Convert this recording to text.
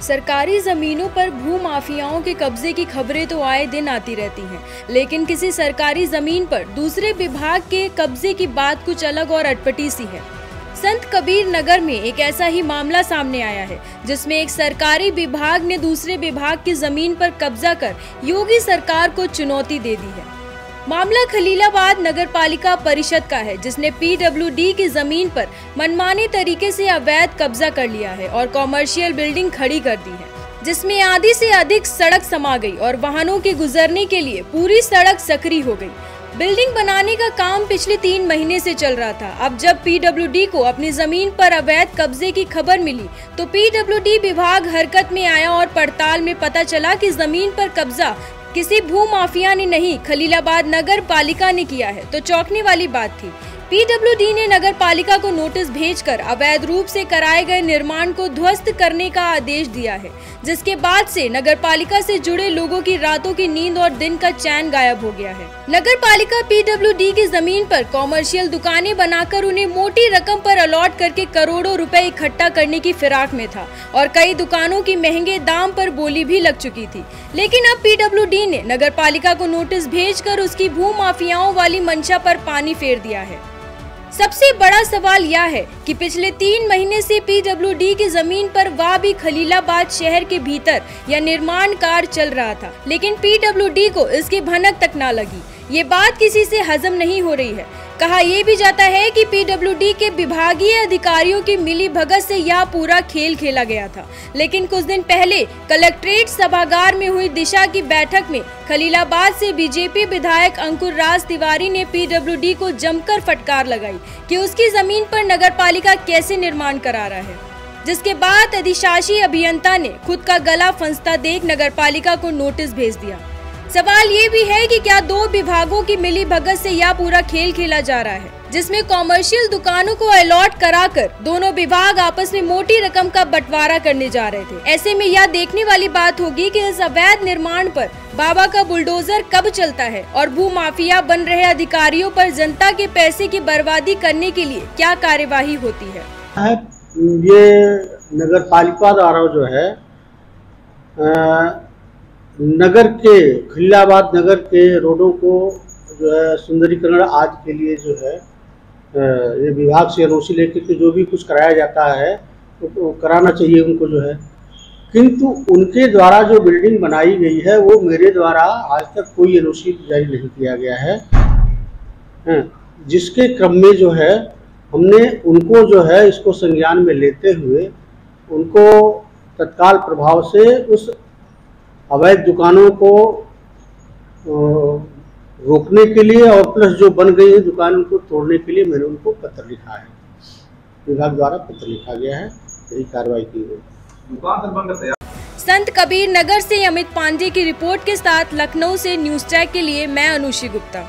सरकारी जमीनों पर भू माफियाओं के कब्जे की खबरें तो आए दिन आती रहती हैं, लेकिन किसी सरकारी जमीन पर दूसरे विभाग के कब्जे की बात कुछ अलग और अटपटी सी है। संत कबीर नगर में एक ऐसा ही मामला सामने आया है, जिसमें एक सरकारी विभाग ने दूसरे विभाग की जमीन पर कब्जा कर योगी सरकार को चुनौती दे दी है। मामला खलीलाबाद नगर पालिका परिषद का है, जिसने PWD की जमीन पर मनमाने तरीके से अवैध कब्जा कर लिया है और कॉमर्शियल बिल्डिंग खड़ी कर दी है, जिसमें आधी से अधिक सड़क समा गई और वाहनों के गुजरने के लिए पूरी सड़क सकरी हो गई। बिल्डिंग बनाने का काम पिछले 3 महीने से चल रहा था। अब जब PWD को अपनी जमीन पर अवैध कब्जे की खबर मिली तो PWD विभाग हरकत में आया और पड़ताल में पता चला कि जमीन पर कब्जा किसी भू माफिया ने नहीं, खलीलाबाद नगर पालिका ने किया है। तो चौंकने वाली बात थी। PWD ने नगर पालिका को नोटिस भेजकर अवैध रूप से कराए गए निर्माण को ध्वस्त करने का आदेश दिया है, जिसके बाद से नगर पालिका से जुड़े लोगों की रातों की नींद और दिन का चैन गायब हो गया है। नगर पालिका PWD की जमीन पर कॉमर्शियल दुकानें बनाकर उन्हें मोटी रकम पर अलॉट करके करोड़ों रुपए इकट्ठा करने की फिराक में था और कई दुकानों की महंगे दाम पर बोली भी लग चुकी थी। लेकिन अब PWD ने नगर पालिका को नोटिस भेजकर उसकी भू माफियाओं वाली मंशा पर पानी फेर दिया है। सबसे बड़ा सवाल यह है कि पिछले 3 महीने से PWD की जमीन पर वह भी खलीलाबाद शहर के भीतर या निर्माण कार्य चल रहा था, लेकिन PWD को इसकी भनक तक ना लगी। ये बात किसी से हजम नहीं हो रही है। कहा यह भी जाता है कि PWD के विभागीय अधिकारियों की मिली भगत से यह पूरा खेल खेला गया था। लेकिन कुछ दिन पहले कलेक्ट्रेट सभागार में हुई दिशा की बैठक में खलीलाबाद से बीजेपी विधायक अंकुर राज तिवारी ने PWD को जमकर फटकार लगाई कि उसकी जमीन पर नगरपालिका कैसे निर्माण करा रहा है, जिसके बाद अधिशासी अभियंता ने खुद का गला फंसता देख नगरपालिका को नोटिस भेज दिया। सवाल ये भी है कि क्या 2 विभागों की मिली भगत से यह पूरा खेल खेला जा रहा है, जिसमें कॉमर्शियल दुकानों को अलॉट कराकर दोनों विभाग आपस में मोटी रकम का बंटवारा करने जा रहे थे। ऐसे में यह देखने वाली बात होगी कि इस अवैध निर्माण पर बाबा का बुलडोजर कब चलता है और भू माफिया बन रहे अधिकारियों पर जनता के पैसे की बर्बादी करने के लिए क्या कार्यवाही होती है। ये नगर पालिका द्वारा जो है नगर के खलीलाबाद नगर के रोडों को जो है सुंदरीकरण आज के लिए जो है ये विभाग से एनओसी लेकर के जो भी कुछ कराया जाता है वो कराना चाहिए उनको जो है, किंतु उनके द्वारा जो बिल्डिंग बनाई गई है वो मेरे द्वारा आज तक कोई एनओसी जारी नहीं किया गया है, जिसके क्रम में जो है हमने उनको जो है इसको संज्ञान में लेते हुए उनको तत्काल प्रभाव से उस अवैध दुकानों को रोकने के लिए और प्लस जो बन गई है दुकान उनको तोड़ने के लिए मैंने उनको पत्र लिखा है, विभाग द्वारा पत्र लिखा गया है, यही कार्रवाई की गई। संत कबीर नगर से अमित पांडे की रिपोर्ट के साथ लखनऊ से न्यूज़ टैग के लिए मैं अनुषी गुप्ता।